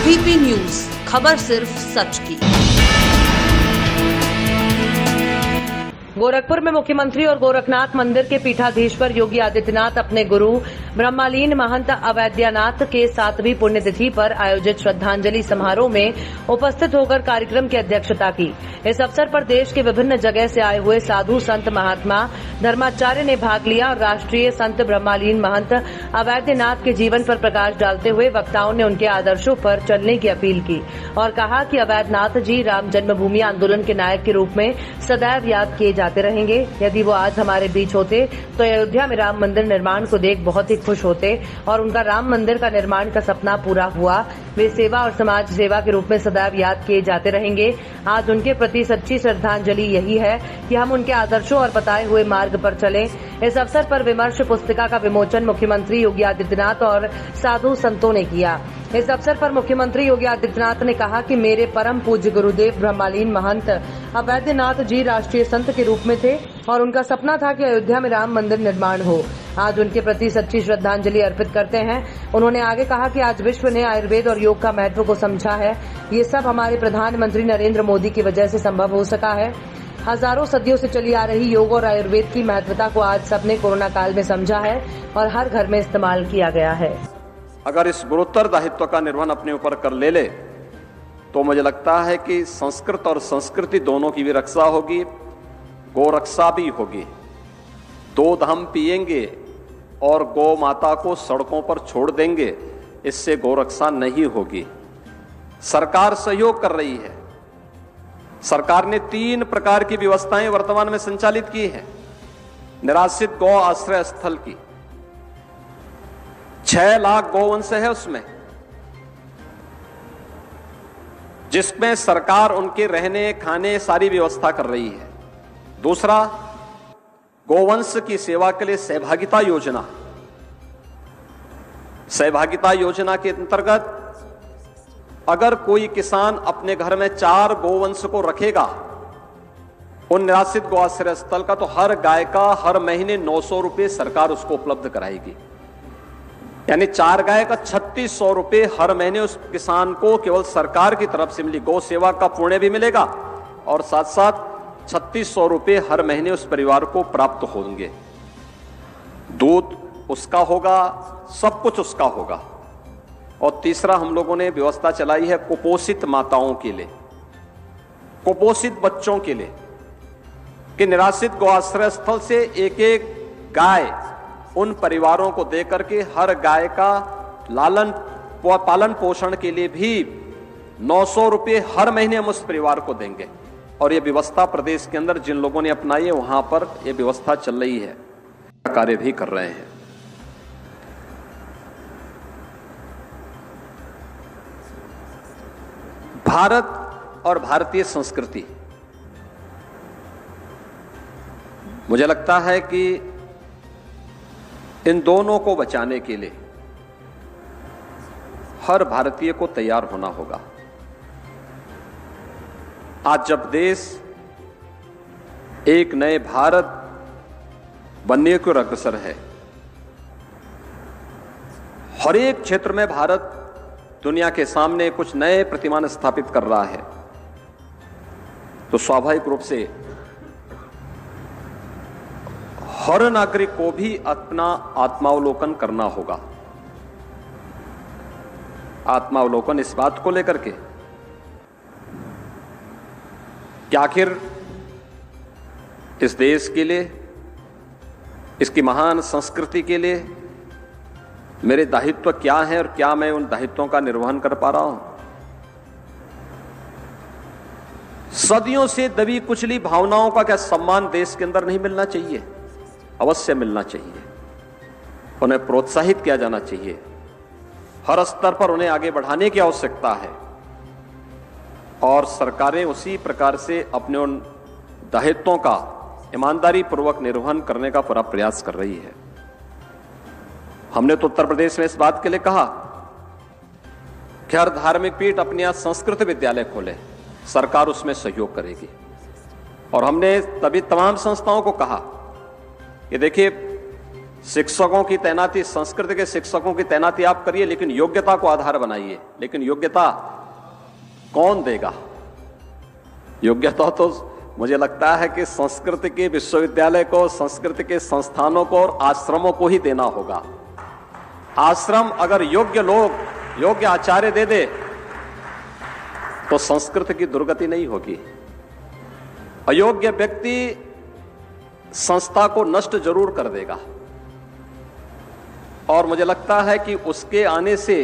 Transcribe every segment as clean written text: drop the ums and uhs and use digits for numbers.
ABP news, खबर सिर्फ सच की। गोरखपुर में मुख्यमंत्री और गोरखनाथ मंदिर के पीठाधीश्वर योगी आदित्यनाथ अपने गुरु ब्रह्मलीन महंत अवैद्यनाथ के 7वीं पुण्यतिथि पर आयोजित श्रद्धांजलि समारोह में उपस्थित होकर कार्यक्रम की अध्यक्षता की। इस अवसर पर देश के विभिन्न जगह से आए हुए साधु संत महात्मा धर्माचार्य ने भाग लिया और राष्ट्रीय संत ब्रह्मलीन महंत अवैद्यनाथ के जीवन पर प्रकाश डालते हुए वक्ताओं ने उनके आदर्शों पर चलने की अपील की और कहा कि अवैद्यनाथ जी राम जन्मभूमि आंदोलन के नायक के रूप में सदैव याद किए जाते रहेंगे। यदि वो आज हमारे बीच होते तो अयोध्या में राम मंदिर निर्माण को देख बहुत ही खुश होते और उनका राम मंदिर का निर्माण का सपना पूरा हुआ। वे सेवा और समाज सेवा के रूप में सदैव याद किए जाते रहेंगे। आज उनके प्रति सच्ची श्रद्धांजलि यही है कि हम उनके आदर्शों और बताए हुए मार्ग पर चलें। इस अवसर पर विमर्श पुस्तिका का विमोचन मुख्यमंत्री योगी आदित्यनाथ और साधु संतों ने किया। इस अवसर पर मुख्यमंत्री योगी आदित्यनाथ ने कहा कि मेरे परम पूज्य गुरुदेव ब्रह्मलीन महंत अवैद्यनाथ जी राष्ट्रीय संत के रूप में थे और उनका सपना था कि अयोध्या में राम मंदिर निर्माण हो। आज उनके प्रति सच्ची श्रद्धांजलि अर्पित करते हैं। उन्होंने आगे कहा कि आज विश्व ने आयुर्वेद और योग का महत्व को समझा है। ये सब हमारे प्रधानमंत्री नरेंद्र मोदी की वजह से संभव हो सका है। हजारों सदियों से चली आ रही योग और आयुर्वेद की महत्वता को आज सबने कोरोना काल में समझा है और हर घर में इस्तेमाल किया गया है। अगर इस गुरुतर दायित्व का निर्वहन अपने ऊपर कर ले तो मुझे लगता है कि संस्कृत और संस्कृति दोनों की भी रक्षा होगी, गोरक्षा भी होगी। दूध हम पिएंगे और गौ माता को सड़कों पर छोड़ देंगे, इससे गोरक्षा नहीं होगी। सरकार सहयोग कर रही है। सरकार ने 3 प्रकार की व्यवस्थाएं वर्तमान में संचालित की है। निराश्रित गौ आश्रय स्थल की 6 लाख गौवंश है उसमें, जिसमें सरकार उनके रहने खाने सारी व्यवस्था कर रही है। दूसरा, गौवंश की सेवा के लिए सहभागिता योजना। सहभागिता योजना के अंतर्गत अगर कोई किसान अपने घर में 4 गौवंश को रखेगा उन निराश्रित गौ आश्रय स्थल का, तो हर गाय का हर महीने 900 रुपए सरकार उसको उपलब्ध कराएगी। यानी 4 गाय का 3600 रुपए हर महीने उस किसान को केवल सरकार की तरफ से मिली। गौ सेवा का पुण्य भी मिलेगा और साथ साथ 3600 रुपए हर महीने उस परिवार को प्राप्त होंगे। दूध उसका होगा, सब कुछ उसका होगा। और तीसरा, हम लोगों ने व्यवस्था चलाई है कुपोषित माताओं के लिए, कुपोषित बच्चों के लिए, कि निराश्रित गौ आश्रय स्थल से एक गाय उन परिवारों को देकर के हर गाय का पालन पोषण के लिए भी 900 रुपए हर महीने हम उस परिवार को देंगे। और यह व्यवस्था प्रदेश के अंदर जिन लोगों ने अपनाई है वहां पर यह व्यवस्था चल रही है, कार्य भी कर रहे हैं। भारत और भारतीय संस्कृति, मुझे लगता है कि इन दोनों को बचाने के लिए हर भारतीय को तैयार होना होगा। आज जब देश एक नए भारत बनने की ओर अग्रसर है, हर एक क्षेत्र में भारत दुनिया के सामने कुछ नए प्रतिमान स्थापित कर रहा है, तो स्वाभाविक रूप से हर नागरिक को भी अपना आत्मावलोकन करना होगा। आत्मावलोकन इस बात को लेकर के कि आखिर इस देश के लिए, इसकी महान संस्कृति के लिए मेरे दायित्व क्या है और क्या मैं उन दायित्वों का निर्वहन कर पा रहा हूं। सदियों से दबी कुचली भावनाओं का क्या सम्मान देश के अंदर नहीं मिलना चाहिए? अवश्य मिलना चाहिए। उन्हें प्रोत्साहित किया जाना चाहिए। हर स्तर पर उन्हें आगे बढ़ाने की आवश्यकता है और सरकारें उसी प्रकार से अपने उन दायित्वों का ईमानदारी पूर्वक निर्वहन करने का पूरा प्रयास कर रही है। हमने तो उत्तर प्रदेश में इस बात के लिए कहा कि हर धार्मिक पीठ अपने यहां संस्कृत विद्यालय खोले, सरकार उसमें सहयोग करेगी। और हमने तभी तमाम संस्थाओं को कहा कि देखिए, शिक्षकों की तैनाती, संस्कृत के शिक्षकों की तैनाती आप करिए, लेकिन योग्यता को आधार बनाइए। लेकिन योग्यता कौन देगा? योग्यता तो मुझे लगता है कि संस्कृत के विश्वविद्यालय को, संस्कृत के संस्थानों को और आश्रमों को ही देना होगा। आश्रम अगर योग्य लोग, योग्य आचार्य दे दे तो संस्कृत की दुर्गति नहीं होगी। अयोग्य व्यक्ति संस्था को नष्ट जरूर कर देगा, और मुझे लगता है कि उसके आने से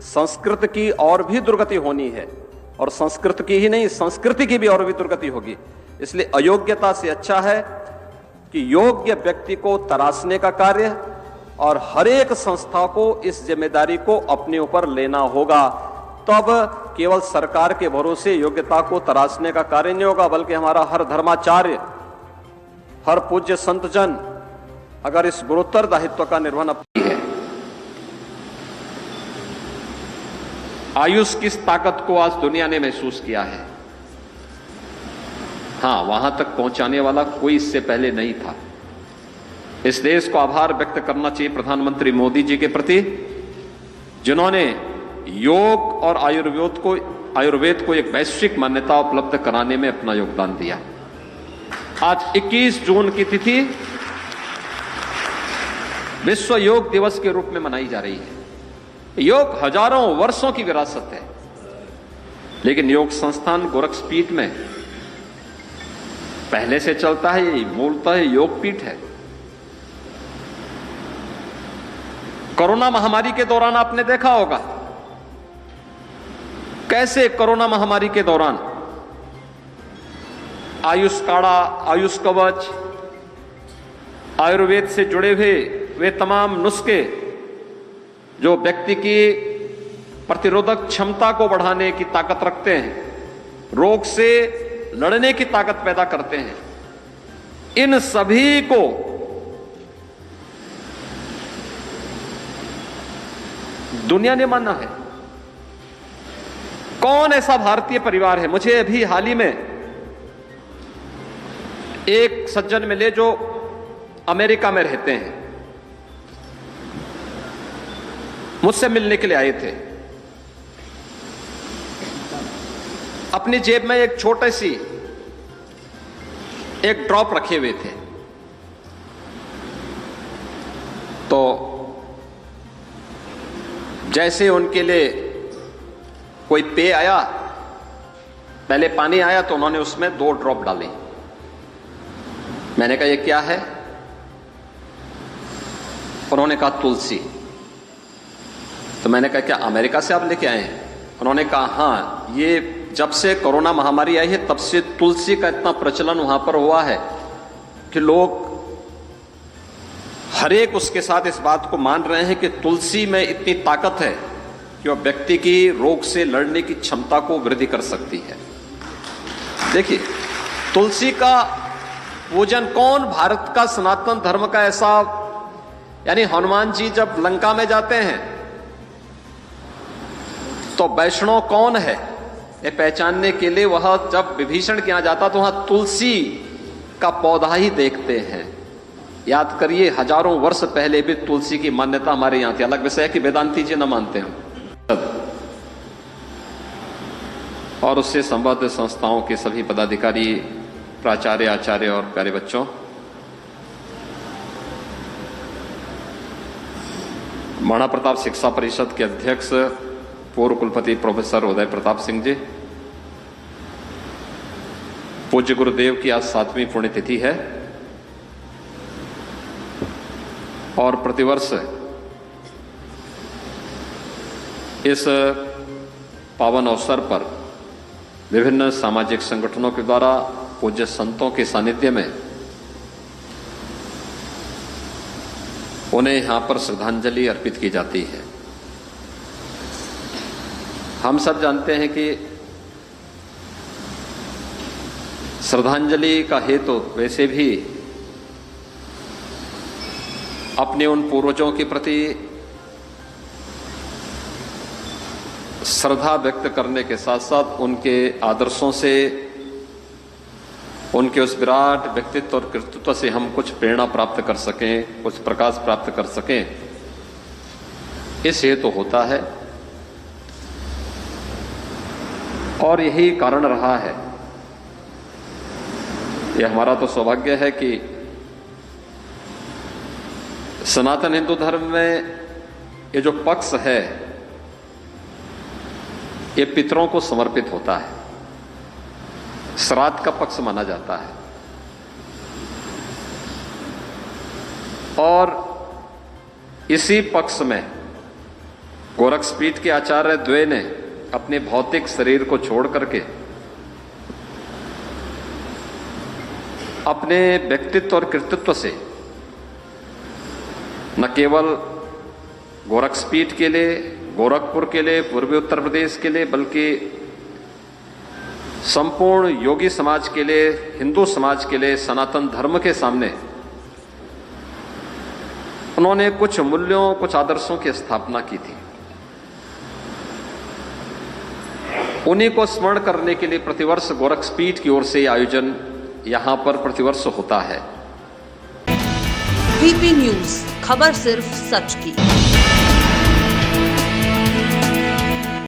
संस्कृत की और भी दुर्गति होनी है, और संस्कृत की ही नहीं, संस्कृति की भी और भी दुर्गति होगी। इसलिए अयोग्यता से अच्छा है कि योग्य व्यक्ति को तराशने का कार्य, और हर एक संस्था को इस जिम्मेदारी को अपने ऊपर लेना होगा। तब केवल सरकार के भरोसे योग्यता को तराशने का कार्य नहीं होगा, बल्कि हमारा हर धर्माचार्य, हर पूज्य संतजन अगर इस गुरुतर दायित्व का निर्वहन अपनी है। आयुष की ताकत को आज दुनिया ने महसूस किया है। हां, वहां तक पहुंचाने वाला कोई इससे पहले नहीं था। इस देश को आभार व्यक्त करना चाहिए प्रधानमंत्री मोदी जी के प्रति, जिन्होंने योग और आयुर्वेद को एक वैश्विक मान्यता उपलब्ध कराने में अपना योगदान दिया। आज 21 जून की तिथि विश्व योग दिवस के रूप में मनाई जा रही है। योग हजारों वर्षों की विरासत है, लेकिन योग संस्थान गोरखपीठ में पहले से चलता है। ये मूलतः योग पीठ है। कोरोना महामारी के दौरान आपने देखा होगा कैसे कोरोना महामारी के दौरान आयुष काढ़ा, आयुष कवच, आयुर्वेद से जुड़े हुए वे तमाम नुस्खे जो व्यक्ति की प्रतिरोधक क्षमता को बढ़ाने की ताकत रखते हैं, रोग से लड़ने की ताकत पैदा करते हैं, इन सभी को दुनिया ने माना है। कौन ऐसा भारतीय परिवार है? मुझे अभी हाल ही में एक सज्जन मिले जो अमेरिका में रहते हैं, मुझसे मिलने के लिए आए थे। अपनी जेब में एक छोटी सी एक ड्रॉप रखे हुए थे। तो जैसे उनके लिए कोई पेय आया, पहले पानी आया तो उन्होंने उसमें 2 ड्रॉप डाली। मैंने कहा ये क्या है? उन्होंने कहा तुलसी। तो मैंने कहा क्या अमेरिका से आप लेके आए हैं? उन्होंने कहा हाँ, ये जब से कोरोना महामारी आई है तब से तुलसी का इतना प्रचलन वहां पर हुआ है कि लोग हर एक उसके साथ इस बात को मान रहे हैं कि तुलसी में इतनी ताकत है कि वह व्यक्ति की रोग से लड़ने की क्षमता को वृद्धि कर सकती है। देखिए, तुलसी का पूजन कौन? भारत का सनातन धर्म का ऐसा, यानी हनुमान जी जब लंका में जाते हैं तो वैष्णव कौन है ये पहचानने के लिए वह जब विभीषण के यहां जाता तो वहां तुलसी का पौधा ही देखते हैं। याद करिए, हजारों वर्ष पहले भी तुलसी की मान्यता हमारे यहां थी। अलग विषय है कि वेदांती जी न मानते हैं। और उससे संबद्ध संस्थाओं के सभी पदाधिकारी, प्राचार्य, आचार्य और प्यारे बच्चों, महाराणा प्रताप शिक्षा परिषद के अध्यक्ष पूर्व कुलपति प्रोफेसर उदय प्रताप सिंह जी, पूज्य गुरुदेव की आज 7वीं पुण्यतिथि है और प्रतिवर्ष इस पावन अवसर पर विभिन्न सामाजिक संगठनों के द्वारा पूज्य संतों के सानिध्य में उन्हें यहां पर श्रद्धांजलि अर्पित की जाती है। हम सब जानते हैं कि श्रद्धांजलि का हेतु वैसे भी अपने उन पूर्वजों के प्रति श्रद्धा व्यक्त करने के साथ साथ उनके आदर्शों से उनके उस विराट व्यक्तित्व और कृतित्व से हम कुछ प्रेरणा प्राप्त कर सकें, कुछ प्रकाश प्राप्त कर सकें, इस हेतु होता है। और यही कारण रहा है, यह हमारा तो सौभाग्य है कि सनातन हिंदू धर्म में ये जो पक्ष है ये पितरों को समर्पित होता है, श्राद्ध का पक्ष माना जाता है। और इसी पक्ष में गोरक्षपीठ के आचार्य द्वय ने अपने भौतिक शरीर को छोड़ करके अपने व्यक्तित्व और कृतित्व से न केवल गोरक्षपीठ के लिए, गोरखपुर के लिए, पूर्वी उत्तर प्रदेश के लिए, बल्कि संपूर्ण योगी समाज के लिए, हिंदू समाज के लिए, सनातन धर्म के सामने उन्होंने कुछ मूल्यों, कुछ आदर्शों की स्थापना की थी। उन्हीं को स्मरण करने के लिए प्रतिवर्ष गोरक्षपीठ की ओर से आयोजन यहां पर प्रतिवर्ष होता है। वीपी न्यूज, खबर सिर्फ सच की।